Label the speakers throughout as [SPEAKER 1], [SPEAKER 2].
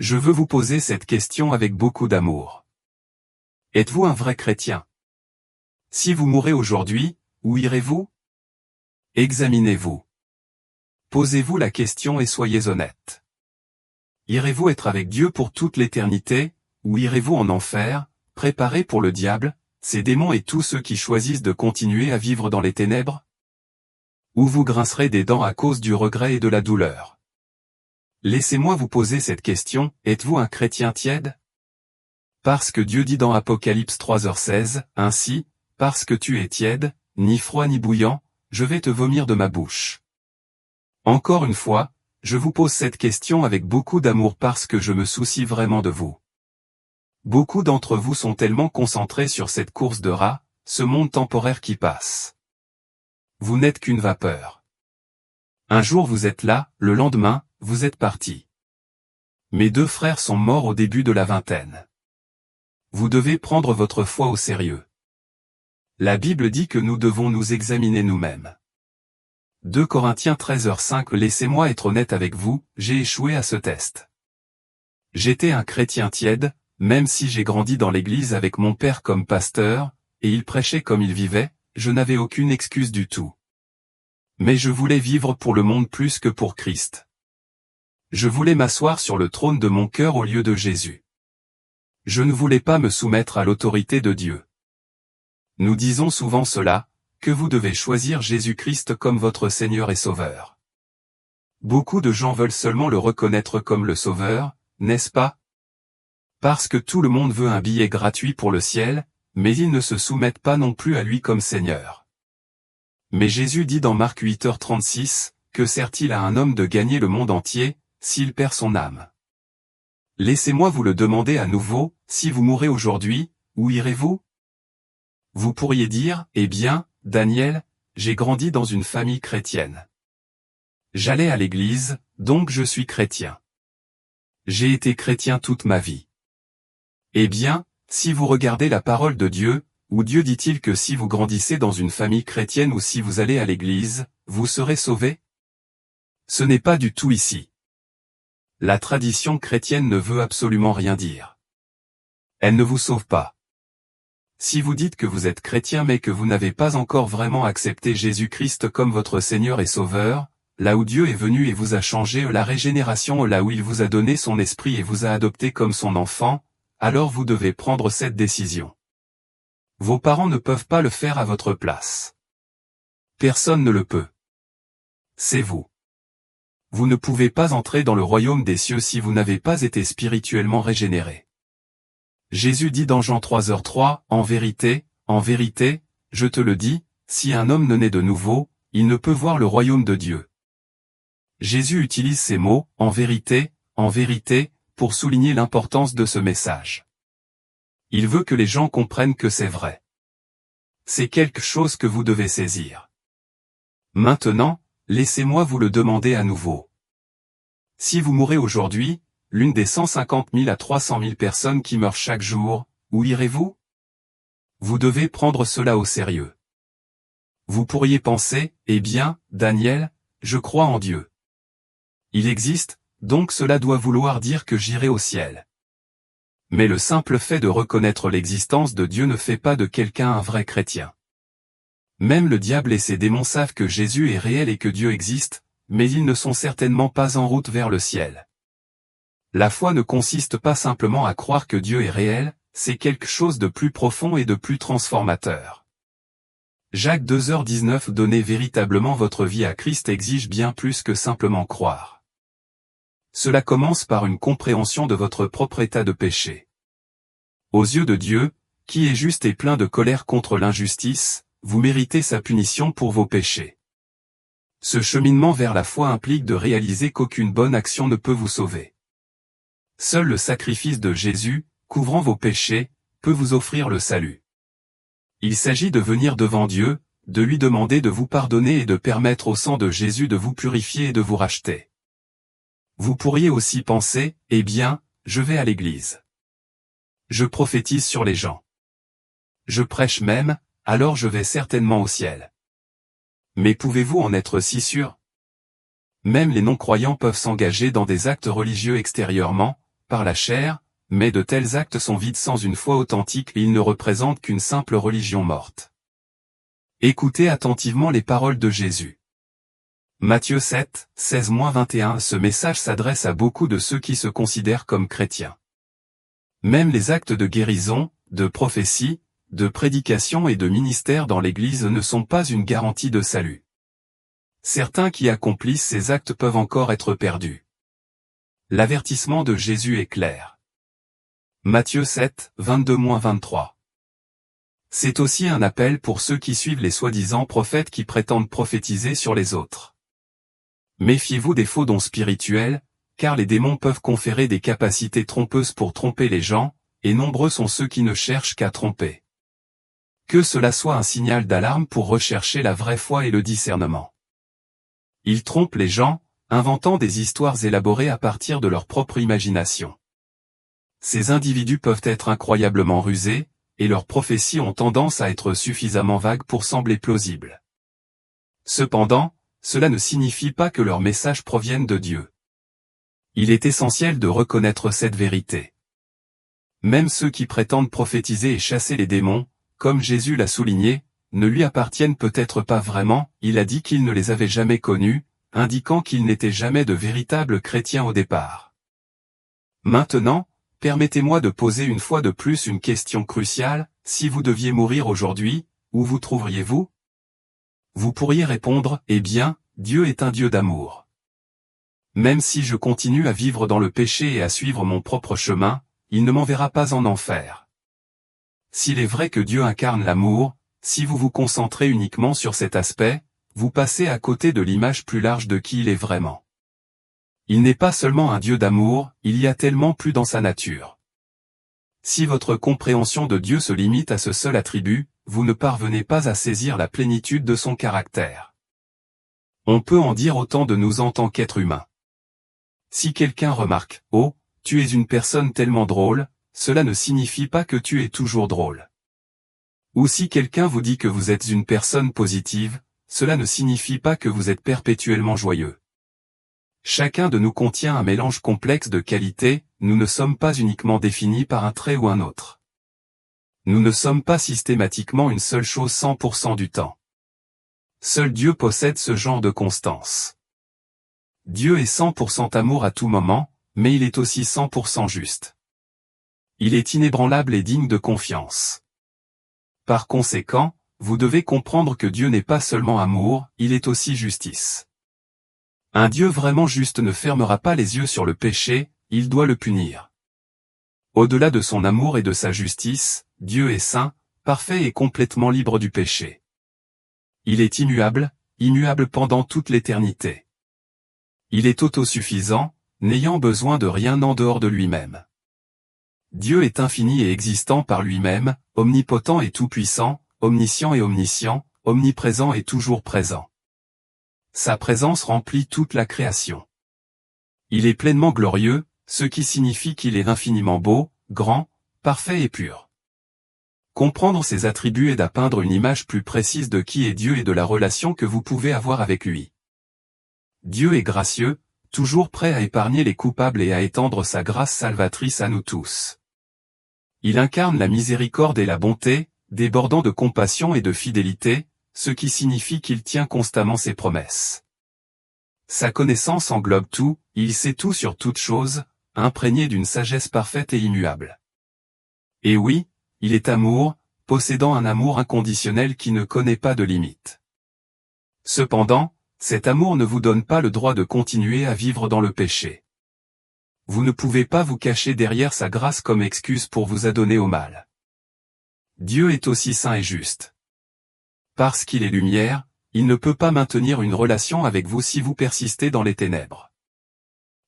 [SPEAKER 1] Je veux vous poser cette question avec beaucoup d'amour. Êtes-vous un vrai chrétien? Si vous mourrez aujourd'hui, où irez-vous? Examinez-vous. Posez-vous la question et soyez honnête. Irez-vous être avec Dieu pour toute l'éternité, ou irez-vous en enfer, préparé pour le diable, ses démons et tous ceux qui choisissent de continuer à vivre dans les ténèbres? Ou vous grincerez des dents à cause du regret et de la douleur? Laissez-moi vous poser cette question, êtes-vous un chrétien tiède? Parce que Dieu dit dans Apocalypse 3h16, ainsi, parce que tu es tiède, ni froid ni bouillant, je vais te vomir de ma bouche. Encore une fois, je vous pose cette question avec beaucoup d'amour parce que je me soucie vraiment de vous. Beaucoup d'entre vous sont tellement concentrés sur cette course de rats, ce monde temporaire qui passe. Vous n'êtes qu'une vapeur. Un jour vous êtes là, le lendemain, vous êtes parti. Mes deux frères sont morts au début de la vingtaine. Vous devez prendre votre foi au sérieux. La Bible dit que nous devons nous examiner nous-mêmes. 2 Corinthiens 13h5. Laissez-moi être honnête avec vous, j'ai échoué à ce test. J'étais un chrétien tiède, même si j'ai grandi dans l'église avec mon père comme pasteur, et il prêchait comme il vivait, je n'avais aucune excuse du tout. Mais je voulais vivre pour le monde plus que pour Christ. Je voulais m'asseoir sur le trône de mon cœur au lieu de Jésus. Je ne voulais pas me soumettre à l'autorité de Dieu. Nous disons souvent cela, que vous devez choisir Jésus-Christ comme votre Seigneur et Sauveur. Beaucoup de gens veulent seulement le reconnaître comme le Sauveur, n'est-ce pas? Parce que tout le monde veut un billet gratuit pour le ciel, mais ils ne se soumettent pas non plus à lui comme Seigneur. Mais Jésus dit dans Marc 8h36, que sert-il à un homme de gagner le monde entier, s'il perd son âme? Laissez-moi vous le demander à nouveau, si vous mourrez aujourd'hui, où irez-vous? Vous pourriez dire, eh bien, Daniel, j'ai grandi dans une famille chrétienne. J'allais à l'église, donc je suis chrétien. J'ai été chrétien toute ma vie. Eh bien, si vous regardez la parole de Dieu, où Dieu dit-il que si vous grandissez dans une famille chrétienne ou si vous allez à l'église, vous serez sauvés? Ce n'est pas du tout ici. La tradition chrétienne ne veut absolument rien dire. Elle ne vous sauve pas. Si vous dites que vous êtes chrétien mais que vous n'avez pas encore vraiment accepté Jésus-Christ comme votre Seigneur et Sauveur, là où Dieu est venu et vous a changé, la régénération, là où il vous a donné son esprit et vous a adopté comme son enfant, alors vous devez prendre cette décision. Vos parents ne peuvent pas le faire à votre place. Personne ne le peut. C'est vous. Vous ne pouvez pas entrer dans le royaume des cieux si vous n'avez pas été spirituellement régénéré. Jésus dit dans Jean 3h3, en vérité, je te le dis, si un homme ne naît de nouveau, il ne peut voir le royaume de Dieu. Jésus utilise ces mots, en vérité, pour souligner l'importance de ce message. Il veut que les gens comprennent que c'est vrai. C'est quelque chose que vous devez saisir. Maintenant, laissez-moi vous le demander à nouveau. Si vous mourrez aujourd'hui, l'une des 150 000 à 300 000 personnes qui meurent chaque jour, où irez-vous? Vous devez prendre cela au sérieux. Vous pourriez penser, eh bien, Daniel, je crois en Dieu. Il existe, donc cela doit vouloir dire que j'irai au ciel. Mais le simple fait de reconnaître l'existence de Dieu ne fait pas de quelqu'un un vrai chrétien. Même le diable et ses démons savent que Jésus est réel et que Dieu existe, mais ils ne sont certainement pas en route vers le ciel. La foi ne consiste pas simplement à croire que Dieu est réel, c'est quelque chose de plus profond et de plus transformateur. Jacques 2h19. Donner véritablement votre vie à Christ exige bien plus que simplement croire. Cela commence par une compréhension de votre propre état de péché. Aux yeux de Dieu, qui est juste et plein de colère contre l'injustice, vous méritez sa punition pour vos péchés. Ce cheminement vers la foi implique de réaliser qu'aucune bonne action ne peut vous sauver. Seul le sacrifice de Jésus, couvrant vos péchés, peut vous offrir le salut. Il s'agit de venir devant Dieu, de lui demander de vous pardonner et de permettre au sang de Jésus de vous purifier et de vous racheter. Vous pourriez aussi penser, eh bien, je vais à l'église. Je prophétise sur les gens. Je prêche même, alors je vais certainement au ciel. Mais pouvez-vous en être si sûr? Même les non-croyants peuvent s'engager dans des actes religieux extérieurement, par la chair, mais de tels actes sont vides sans une foi authentique et ils ne représentent qu'une simple religion morte. Écoutez attentivement les paroles de Jésus. Matthieu 7, 16-21. Ce message s'adresse à beaucoup de ceux qui se considèrent comme chrétiens. Même les actes de guérison, de prophétie, de prédication et de ministère dans l'Église ne sont pas une garantie de salut. Certains qui accomplissent ces actes peuvent encore être perdus. L'avertissement de Jésus est clair. Matthieu 7, 22-23. C'est aussi un appel pour ceux qui suivent les soi-disant prophètes qui prétendent prophétiser sur les autres. Méfiez-vous des faux dons spirituels, car les démons peuvent conférer des capacités trompeuses pour tromper les gens, et nombreux sont ceux qui ne cherchent qu'à tromper. Que cela soit un signal d'alarme pour rechercher la vraie foi et le discernement. Ils trompent les gens, inventant des histoires élaborées à partir de leur propre imagination. Ces individus peuvent être incroyablement rusés, et leurs prophéties ont tendance à être suffisamment vagues pour sembler plausibles. Cependant, cela ne signifie pas que leurs messages proviennent de Dieu. Il est essentiel de reconnaître cette vérité. Même ceux qui prétendent prophétiser et chasser les démons, comme Jésus l'a souligné, ne lui appartiennent peut-être pas vraiment, il a dit qu'il ne les avait jamais connus, indiquant qu'ils n'étaient jamais de véritables chrétiens au départ. Maintenant, permettez-moi de poser une fois de plus une question cruciale, si vous deviez mourir aujourd'hui, où vous trouveriez-vous ? Vous pourriez répondre, eh bien, Dieu est un Dieu d'amour. Même si je continue à vivre dans le péché et à suivre mon propre chemin, il ne m'enverra pas en enfer. S'il est vrai que Dieu incarne l'amour, si vous vous concentrez uniquement sur cet aspect, vous passez à côté de l'image plus large de qui il est vraiment. Il n'est pas seulement un Dieu d'amour, il y a tellement plus dans sa nature. Si votre compréhension de Dieu se limite à ce seul attribut, vous ne parvenez pas à saisir la plénitude de son caractère. On peut en dire autant de nous en tant qu'êtres humains. Si quelqu'un remarque, « Oh, tu es une personne tellement drôle », cela ne signifie pas que tu es toujours drôle. Ou si quelqu'un vous dit que vous êtes une personne positive, cela ne signifie pas que vous êtes perpétuellement joyeux. Chacun de nous contient un mélange complexe de qualités, nous ne sommes pas uniquement définis par un trait ou un autre. Nous ne sommes pas systématiquement une seule chose 100% du temps. Seul Dieu possède ce genre de constance. Dieu est 100% amour à tout moment, mais il est aussi 100% juste. Il est inébranlable et digne de confiance. Par conséquent, vous devez comprendre que Dieu n'est pas seulement amour, il est aussi justice. Un Dieu vraiment juste ne fermera pas les yeux sur le péché, il doit le punir. Au-delà de son amour et de sa justice, Dieu est saint, parfait et complètement libre du péché. Il est immuable, immuable pendant toute l'éternité. Il est autosuffisant, n'ayant besoin de rien en dehors de lui-même. Dieu est infini et existant par lui-même, omnipotent et tout-puissant, omniscient et omniscient, omniprésent et toujours présent. Sa présence remplit toute la création. Il est pleinement glorieux, ce qui signifie qu'il est infiniment beau, grand, parfait et pur. Comprendre ses attributs aide à peindre une image plus précise de qui est Dieu et de la relation que vous pouvez avoir avec lui. Dieu est gracieux, toujours prêt à épargner les coupables et à étendre sa grâce salvatrice à nous tous. Il incarne la miséricorde et la bonté, débordant de compassion et de fidélité, ce qui signifie qu'il tient constamment ses promesses. Sa connaissance englobe tout, il sait tout sur toute chose, imprégné d'une sagesse parfaite et immuable. Et oui, il est amour, possédant un amour inconditionnel qui ne connaît pas de limite. Cependant, cet amour ne vous donne pas le droit de continuer à vivre dans le péché. Vous ne pouvez pas vous cacher derrière sa grâce comme excuse pour vous adonner au mal. Dieu est aussi saint et juste. Parce qu'il est lumière, il ne peut pas maintenir une relation avec vous si vous persistez dans les ténèbres.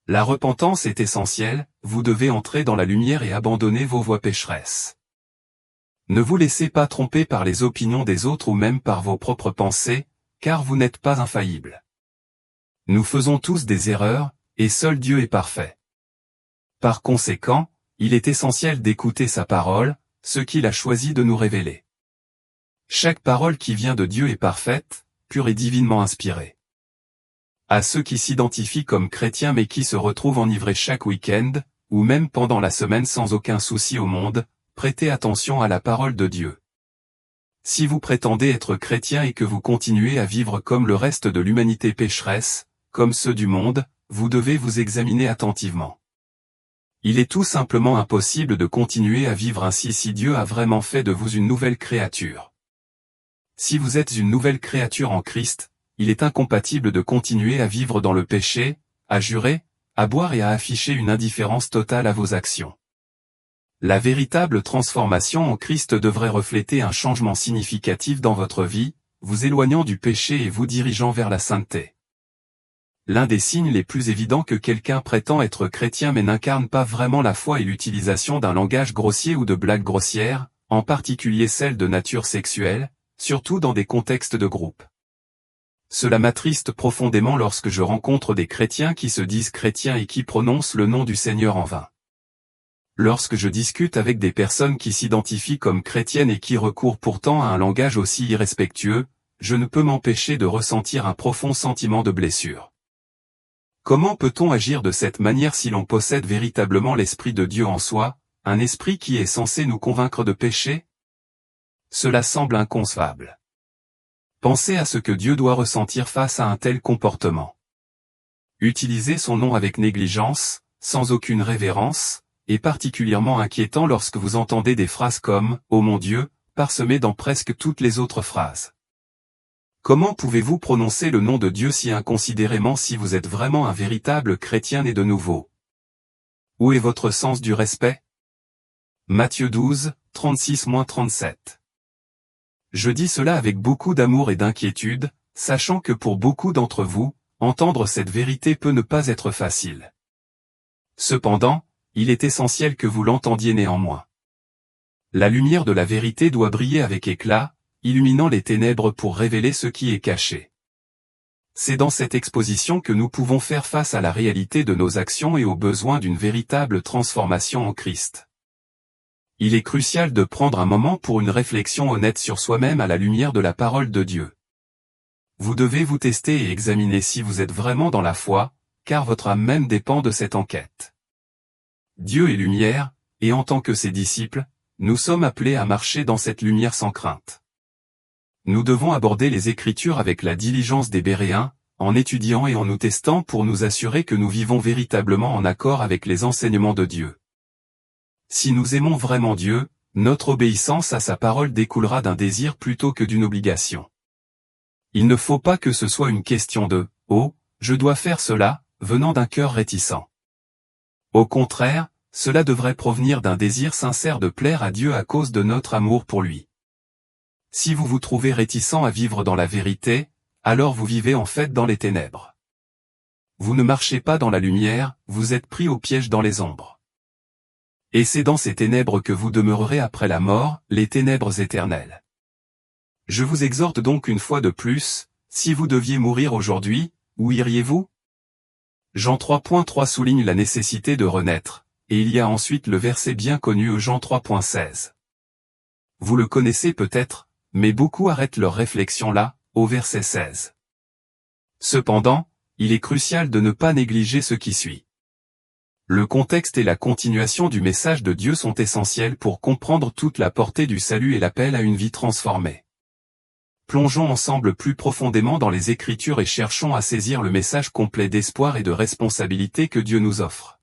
[SPEAKER 1] La repentance est essentielle, vous devez entrer dans la lumière et abandonner vos voies pécheresses. Ne vous laissez pas tromper par les opinions des autres ou même par vos propres pensées, car vous n'êtes pas infaillible. Nous faisons tous des erreurs, et seul Dieu est parfait. Par conséquent, il est essentiel d'écouter sa parole, ce qu'il a choisi de nous révéler. Chaque parole qui vient de Dieu est parfaite, pure et divinement inspirée. À ceux qui s'identifient comme chrétiens mais qui se retrouvent enivrés chaque week-end, ou même pendant la semaine sans aucun souci au monde, prêtez attention à la parole de Dieu. Si vous prétendez être chrétien et que vous continuez à vivre comme le reste de l'humanité pécheresse, comme ceux du monde, vous devez vous examiner attentivement. Il est tout simplement impossible de continuer à vivre ainsi si Dieu a vraiment fait de vous une nouvelle créature. Si vous êtes une nouvelle créature en Christ, il est incompatible de continuer à vivre dans le péché, à jurer, à boire et à afficher une indifférence totale à vos actions. La véritable transformation en Christ devrait refléter un changement significatif dans votre vie, vous éloignant du péché et vous dirigeant vers la sainteté. L'un des signes les plus évidents que quelqu'un prétend être chrétien mais n'incarne pas vraiment la foi est l'utilisation d'un langage grossier ou de blagues grossières, en particulier celles de nature sexuelle, surtout dans des contextes de groupe. Cela m'attriste profondément lorsque je rencontre des chrétiens qui se disent chrétiens et qui prononcent le nom du Seigneur en vain. Lorsque je discute avec des personnes qui s'identifient comme chrétiennes et qui recourent pourtant à un langage aussi irrespectueux, je ne peux m'empêcher de ressentir un profond sentiment de blessure. Comment peut-on agir de cette manière si l'on possède véritablement l'Esprit de Dieu en soi, un esprit qui est censé nous convaincre de péché? Cela semble inconcevable. Pensez à ce que Dieu doit ressentir face à un tel comportement. Utiliser son nom avec négligence, sans aucune révérence, est particulièrement inquiétant lorsque vous entendez des phrases comme « Oh mon Dieu » parsemées dans presque toutes les autres phrases. Comment pouvez-vous prononcer le nom de Dieu si inconsidérément si vous êtes vraiment un véritable chrétien né de nouveau? Où est votre sens du respect? Matthieu 12, 36-37. Je dis cela avec beaucoup d'amour et d'inquiétude, sachant que pour beaucoup d'entre vous, entendre cette vérité peut ne pas être facile. Cependant, il est essentiel que vous l'entendiez néanmoins. La lumière de la vérité doit briller avec éclat, illuminant les ténèbres pour révéler ce qui est caché. C'est dans cette exposition que nous pouvons faire face à la réalité de nos actions et aux besoins d'une véritable transformation en Christ. Il est crucial de prendre un moment pour une réflexion honnête sur soi-même à la lumière de la parole de Dieu. Vous devez vous tester et examiner si vous êtes vraiment dans la foi, car votre âme même dépend de cette enquête. Dieu est lumière, et en tant que ses disciples, nous sommes appelés à marcher dans cette lumière sans crainte. Nous devons aborder les Écritures avec la diligence des Béréens, en étudiant et en nous testant pour nous assurer que nous vivons véritablement en accord avec les enseignements de Dieu. Si nous aimons vraiment Dieu, notre obéissance à sa parole découlera d'un désir plutôt que d'une obligation. Il ne faut pas que ce soit une question de « Oh, je dois faire cela » venant d'un cœur réticent. Au contraire, cela devrait provenir d'un désir sincère de plaire à Dieu à cause de notre amour pour lui. Si vous vous trouvez réticent à vivre dans la vérité, alors vous vivez en fait dans les ténèbres. Vous ne marchez pas dans la lumière, vous êtes pris au piège dans les ombres. Et c'est dans ces ténèbres que vous demeurerez après la mort, les ténèbres éternelles. Je vous exhorte donc une fois de plus, si vous deviez mourir aujourd'hui, où iriez-vous? Jean 3.3 souligne la nécessité de renaître, et il y a ensuite le verset bien connu Jean 3.16. Vous le connaissez peut-être, mais beaucoup arrêtent leur réflexion là, au verset 16. Cependant, il est crucial de ne pas négliger ce qui suit. Le contexte et la continuation du message de Dieu sont essentiels pour comprendre toute la portée du salut et l'appel à une vie transformée. Plongeons ensemble plus profondément dans les Écritures et cherchons à saisir le message complet d'espoir et de responsabilité que Dieu nous offre.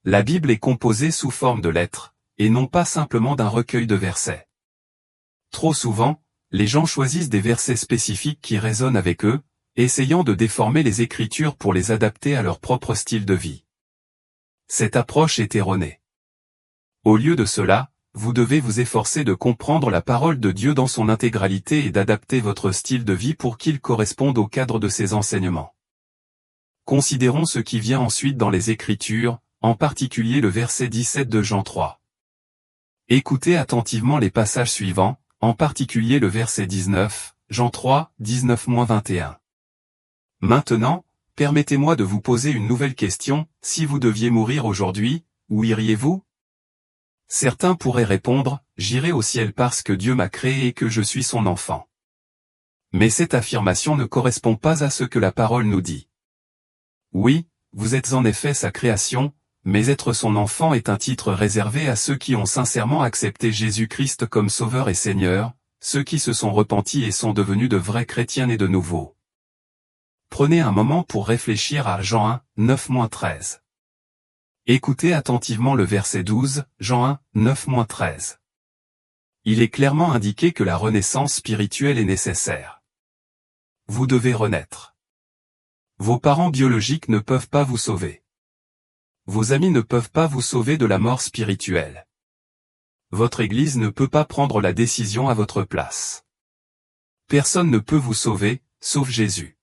[SPEAKER 1] La Bible est composée sous forme de lettres, et non pas simplement d'un recueil de versets. Trop souvent, les gens choisissent des versets spécifiques qui résonnent avec eux, essayant de déformer les Écritures pour les adapter à leur propre style de vie. Cette approche est erronée. Au lieu de cela, vous devez vous efforcer de comprendre la parole de Dieu dans son intégralité et d'adapter votre style de vie pour qu'il corresponde au cadre de ses enseignements. Considérons ce qui vient ensuite dans les Écritures, en particulier le verset 17 de Jean 3. Écoutez attentivement les passages suivants, en particulier le verset 19, Jean 3, 19-21. Maintenant, permettez-moi de vous poser une nouvelle question, si vous deviez mourir aujourd'hui, où iriez-vous? Certains pourraient répondre, j'irai au ciel parce que Dieu m'a créé et que je suis son enfant. Mais cette affirmation ne correspond pas à ce que la parole nous dit. Oui, vous êtes en effet sa création, mais être son enfant est un titre réservé à ceux qui ont sincèrement accepté Jésus-Christ comme Sauveur et Seigneur, ceux qui se sont repentis et sont devenus de vrais chrétiens nés de nouveau. Prenez un moment pour réfléchir à Jean 1, 9-13. Écoutez attentivement le verset 12, Jean 1, 9-13. Il est clairement indiqué que la renaissance spirituelle est nécessaire. Vous devez renaître. Vos parents biologiques ne peuvent pas vous sauver. Vos amis ne peuvent pas vous sauver de la mort spirituelle. Votre Église ne peut pas prendre la décision à votre place. Personne ne peut vous sauver, sauf Jésus.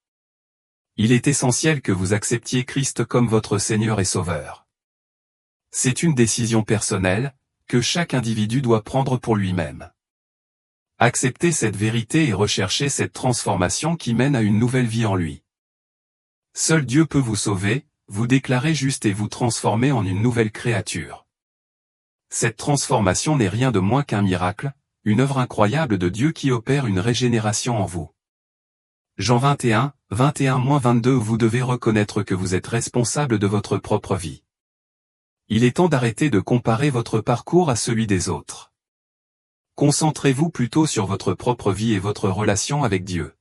[SPEAKER 1] Il est essentiel que vous acceptiez Christ comme votre Seigneur et Sauveur. C'est une décision personnelle, que chaque individu doit prendre pour lui-même. Acceptez cette vérité et recherchez cette transformation qui mène à une nouvelle vie en lui. Seul Dieu peut vous sauver, vous déclarer juste et vous transformer en une nouvelle créature. Cette transformation n'est rien de moins qu'un miracle, une œuvre incroyable de Dieu qui opère une régénération en vous. Jean 21, 21-22. Vous devez reconnaître que vous êtes responsable de votre propre vie. Il est temps d'arrêter de comparer votre parcours à celui des autres. Concentrez-vous plutôt sur votre propre vie et votre relation avec Dieu.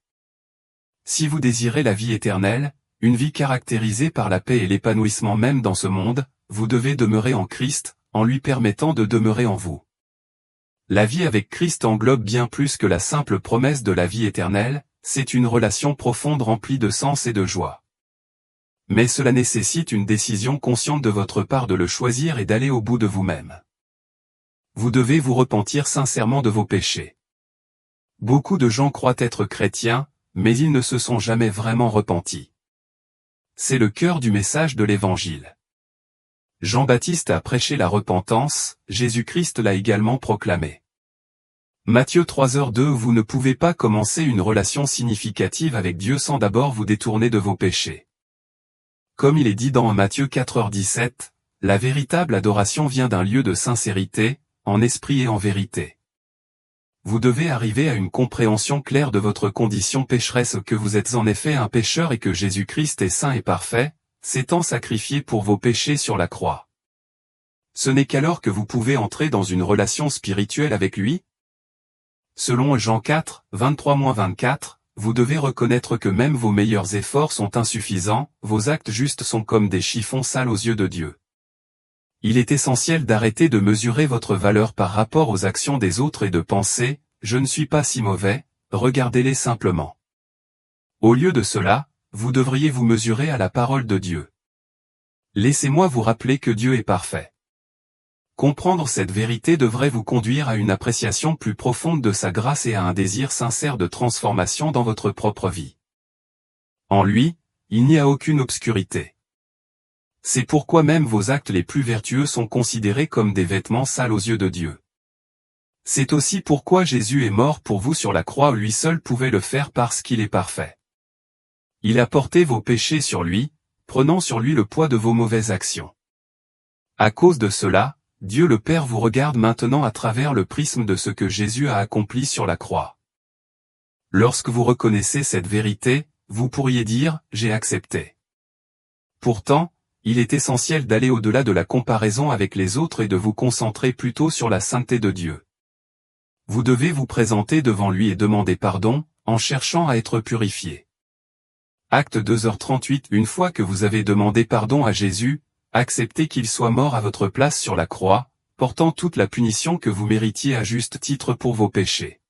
[SPEAKER 1] Si vous désirez la vie éternelle, une vie caractérisée par la paix et l'épanouissement même dans ce monde, vous devez demeurer en Christ, en lui permettant de demeurer en vous. La vie avec Christ englobe bien plus que la simple promesse de la vie éternelle, c'est une relation profonde remplie de sens et de joie. Mais cela nécessite une décision consciente de votre part de le choisir et d'aller au bout de vous-même. Vous devez vous repentir sincèrement de vos péchés. Beaucoup de gens croient être chrétiens, mais ils ne se sont jamais vraiment repentis. C'est le cœur du message de l'Évangile. Jean-Baptiste a prêché la repentance, Jésus-Christ l'a également proclamé. Matthieu 3h2. Vous ne pouvez pas commencer une relation significative avec Dieu sans d'abord vous détourner de vos péchés. Comme il est dit dans Matthieu 4h17, la véritable adoration vient d'un lieu de sincérité, en esprit et en vérité. Vous devez arriver à une compréhension claire de votre condition pécheresse, que vous êtes en effet un pécheur et que Jésus-Christ est saint et parfait, s'étant sacrifié pour vos péchés sur la croix. Ce n'est qu'alors que vous pouvez entrer dans une relation spirituelle avec lui. Selon Jean 4, 23-24, vous devez reconnaître que même vos meilleurs efforts sont insuffisants, vos actes justes sont comme des chiffons sales aux yeux de Dieu. Il est essentiel d'arrêter de mesurer votre valeur par rapport aux actions des autres et de penser « je ne suis pas si mauvais, regardez-les simplement ». Au lieu de cela, vous devriez vous mesurer à la parole de Dieu. Laissez-moi vous rappeler que Dieu est parfait. Comprendre cette vérité devrait vous conduire à une appréciation plus profonde de sa grâce et à un désir sincère de transformation dans votre propre vie. En lui, il n'y a aucune obscurité. C'est pourquoi même vos actes les plus vertueux sont considérés comme des vêtements sales aux yeux de Dieu. C'est aussi pourquoi Jésus est mort pour vous sur la croix, lui seul pouvait le faire parce qu'il est parfait. Il a porté vos péchés sur lui, prenant sur lui le poids de vos mauvaises actions. À cause de cela, Dieu le Père vous regarde maintenant à travers le prisme de ce que Jésus a accompli sur la croix. Lorsque vous reconnaissez cette vérité, vous pourriez dire « j'ai accepté ». Pourtant, il est essentiel d'aller au-delà de la comparaison avec les autres et de vous concentrer plutôt sur la sainteté de Dieu. Vous devez vous présenter devant lui et demander pardon, en cherchant à être purifié. Acte 2h38. Une fois que vous avez demandé pardon à Jésus, acceptez qu'il soit mort à votre place sur la croix, portant toute la punition que vous méritiez à juste titre pour vos péchés.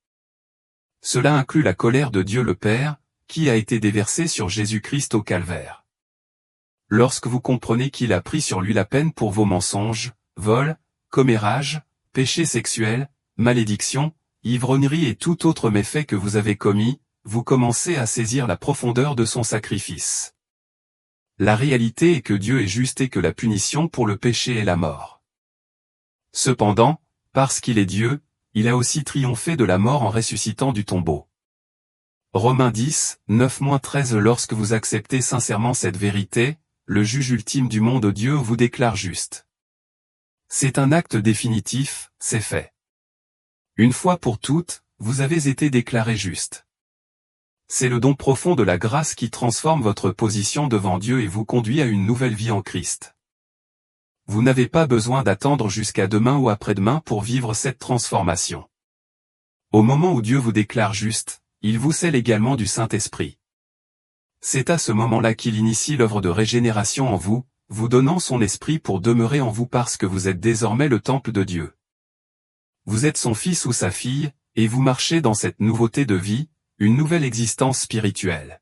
[SPEAKER 1] Cela inclut la colère de Dieu le Père, qui a été déversée sur Jésus-Christ au calvaire. Lorsque vous comprenez qu'il a pris sur lui la peine pour vos mensonges, vols, commérages, péchés sexuels, malédictions, ivrognerie et tout autre méfait que vous avez commis, vous commencez à saisir la profondeur de son sacrifice. La réalité est que Dieu est juste et que la punition pour le péché est la mort. Cependant, parce qu'il est Dieu, il a aussi triomphé de la mort en ressuscitant du tombeau. Romains 10, 9-13. Lorsque vous acceptez sincèrement cette vérité, le juge ultime du monde, Dieu, vous déclare juste. C'est un acte définitif, c'est fait. Une fois pour toutes, vous avez été déclaré juste. C'est le don profond de la grâce qui transforme votre position devant Dieu et vous conduit à une nouvelle vie en Christ. vous n'avez pas besoin d'attendre jusqu'à demain ou après-demain pour vivre cette transformation. Au moment où Dieu vous déclare juste, il vous scelle également du Saint-Esprit. C'est à ce moment-là qu'il initie l'œuvre de régénération en vous, vous donnant son esprit pour demeurer en vous parce que vous êtes désormais le temple de Dieu. Vous êtes son fils ou sa fille, et vous marchez dans cette nouveauté de vie, une nouvelle existence spirituelle.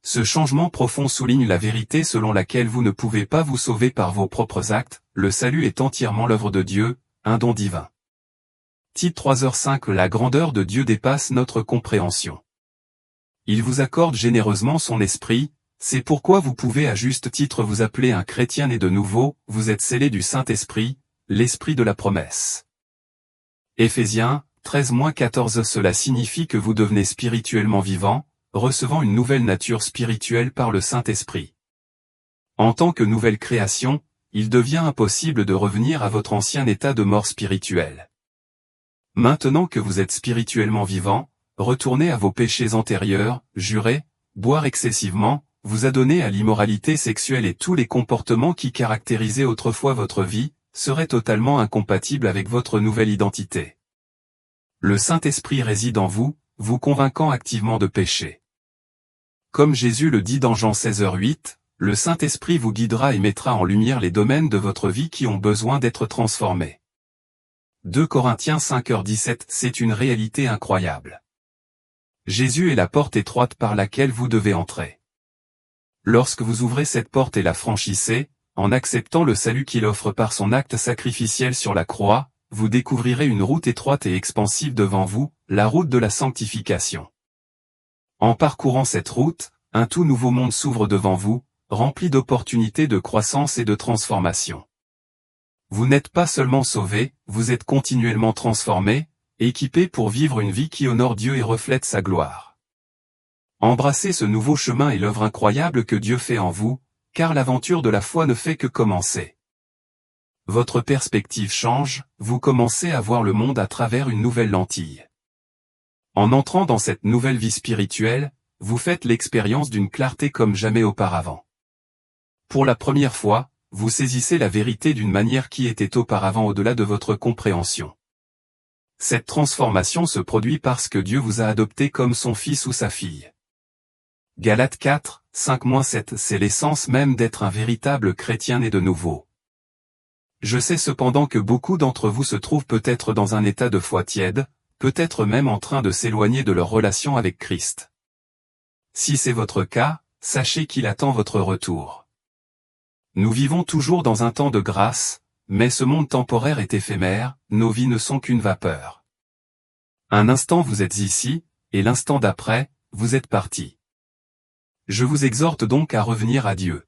[SPEAKER 1] Ce changement profond souligne la vérité selon laquelle vous ne pouvez pas vous sauver par vos propres actes, le salut est entièrement l'œuvre de Dieu, un don divin. Titre 3h5 La grandeur de Dieu dépasse notre compréhension. Il vous accorde généreusement son esprit, c'est pourquoi vous pouvez à juste titre vous appeler un chrétien né de nouveau, vous êtes scellé du Saint-Esprit, l'esprit de la promesse. Éphésiens 13-14 Cela signifie que vous devenez spirituellement vivant, recevant une nouvelle nature spirituelle par le Saint-Esprit. En tant que nouvelle création, il devient impossible de revenir à votre ancien état de mort spirituelle. Maintenant que vous êtes spirituellement vivant, retournez à vos péchés antérieurs, jurez, boire excessivement, vous adonner à l'immoralité sexuelle et tous les comportements qui caractérisaient autrefois votre vie, seraient totalement incompatibles avec votre nouvelle identité. Le Saint-Esprit réside en vous, vous convainquant activement de péché. Comme Jésus le dit dans Jean 16h8, le Saint-Esprit vous guidera et mettra en lumière les domaines de votre vie qui ont besoin d'être transformés. 2 Corinthiens 5h17 C'est une réalité incroyable. Jésus est la porte étroite par laquelle vous devez entrer. Lorsque vous ouvrez cette porte et la franchissez, en acceptant le salut qu'il offre par son acte sacrificiel sur la croix, vous découvrirez une route étroite et expansive devant vous, la route de la sanctification. En parcourant cette route, un tout nouveau monde s'ouvre devant vous, rempli d'opportunités de croissance et de transformation. Vous n'êtes pas seulement sauvé, vous êtes continuellement transformé, équipé pour vivre une vie qui honore Dieu et reflète sa gloire. Embrassez ce nouveau chemin et l'œuvre incroyable que Dieu fait en vous, car l'aventure de la foi ne fait que commencer. Votre perspective change, vous commencez à voir le monde à travers une nouvelle lentille. En entrant dans cette nouvelle vie spirituelle, vous faites l'expérience d'une clarté comme jamais auparavant. Pour la première fois, vous saisissez la vérité d'une manière qui était auparavant au-delà de votre compréhension. Cette transformation se produit parce que Dieu vous a adopté comme son fils ou sa fille. Galates 4, 5-7 C'est l'essence même d'être un véritable chrétien né de nouveau. Je sais cependant que beaucoup d'entre vous se trouvent peut-être dans un état de foi tiède, peut-être même en train de s'éloigner de leur relation avec Christ. Si c'est votre cas, sachez qu'il attend votre retour. Nous vivons toujours dans un temps de grâce, mais ce monde temporaire est éphémère, nos vies ne sont qu'une vapeur. Un instant vous êtes ici, et l'instant d'après, vous êtes parti. Je vous exhorte donc à revenir à Dieu.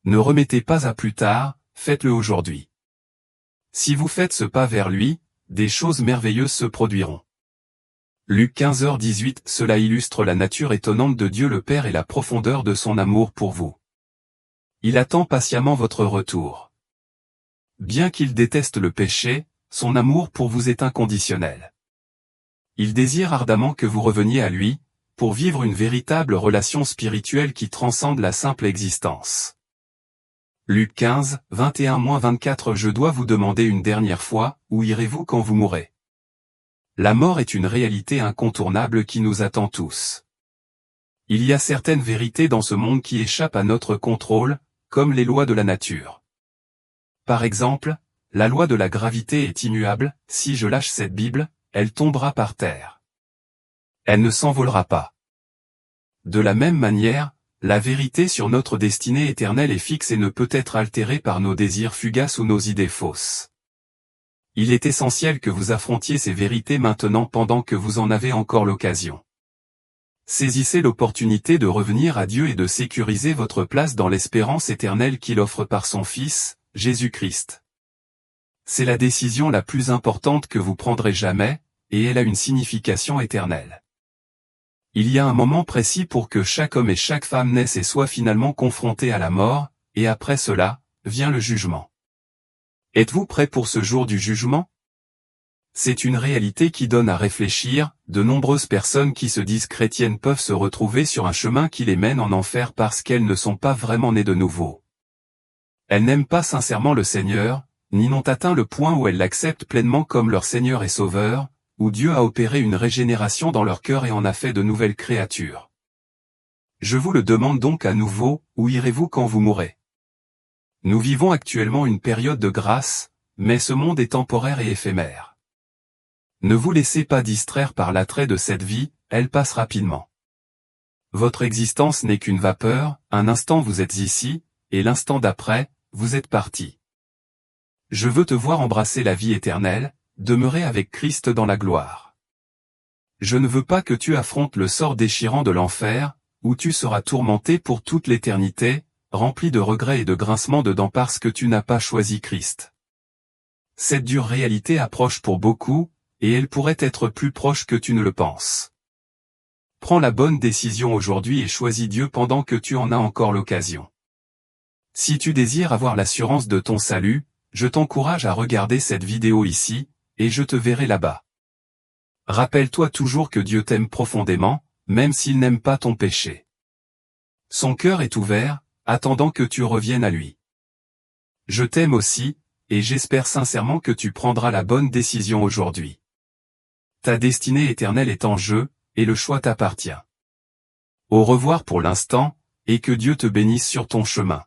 [SPEAKER 1] Ne remettez pas à plus tard, faites-le aujourd'hui. Si vous faites ce pas vers lui, des choses merveilleuses se produiront. Luc 15h18 Cela illustre la nature étonnante de Dieu le Père et la profondeur de son amour pour vous. Il attend patiemment votre retour. Bien qu'il déteste le péché, son amour pour vous est inconditionnel. Il désire ardemment que vous reveniez à lui, pour vivre une véritable relation spirituelle qui transcende la simple existence. Luc 15, 21-24 Je dois vous demander une dernière fois, où irez-vous quand vous mourrez? La mort est une réalité incontournable qui nous attend tous. Il y a certaines vérités dans ce monde qui échappent à notre contrôle, comme les lois de la nature. Par exemple, la loi de la gravité est immuable, si je lâche cette Bible, elle tombera par terre. Elle ne s'envolera pas. De la même manière, la vérité sur notre destinée éternelle est fixe et ne peut être altérée par nos désirs fugaces ou nos idées fausses. Il est essentiel que vous affrontiez ces vérités maintenant pendant que vous en avez encore l'occasion. Saisissez l'opportunité de revenir à Dieu et de sécuriser votre place dans l'espérance éternelle qu'il offre par son Fils, Jésus-Christ. C'est la décision la plus importante que vous prendrez jamais, et elle a une signification éternelle. Il y a un moment précis pour que chaque homme et chaque femme naisse et soit finalement confronté à la mort, et après cela, vient le jugement. Êtes-vous prêt pour ce jour du jugement? C'est une réalité qui donne à réfléchir, de nombreuses personnes qui se disent chrétiennes peuvent se retrouver sur un chemin qui les mène en enfer parce qu'elles ne sont pas vraiment nées de nouveau. Elles n'aiment pas sincèrement le Seigneur, ni n'ont atteint le point où elles l'acceptent pleinement comme leur Seigneur et Sauveur, où Dieu a opéré une régénération dans leur cœur et en a fait de nouvelles créatures. Je vous le demande donc à nouveau, où irez-vous quand vous mourrez? Nous vivons actuellement une période de grâce, mais ce monde est temporaire et éphémère. Ne vous laissez pas distraire par l'attrait de cette vie, elle passe rapidement. Votre existence n'est qu'une vapeur, un instant vous êtes ici, et l'instant d'après, vous êtes parti. Je veux te voir embrasser la vie éternelle, demeurer avec Christ dans la gloire. Je ne veux pas que tu affrontes le sort déchirant de l'enfer, où tu seras tourmenté pour toute l'éternité, rempli de regrets et de grincements de dents parce que tu n'as pas choisi Christ. Cette dure réalité approche pour beaucoup, et elle pourrait être plus proche que tu ne le penses. Prends la bonne décision aujourd'hui et choisis Dieu pendant que tu en as encore l'occasion. Si tu désires avoir l'assurance de ton salut, je t'encourage à regarder cette vidéo ici, et je te verrai là-bas. Rappelle-toi toujours que Dieu t'aime profondément, même s'il n'aime pas ton péché. Son cœur est ouvert, attendant que tu reviennes à lui. Je t'aime aussi, et j'espère sincèrement que tu prendras la bonne décision aujourd'hui. Ta destinée éternelle est en jeu, et le choix t'appartient. Au revoir pour l'instant, et que Dieu te bénisse sur ton chemin.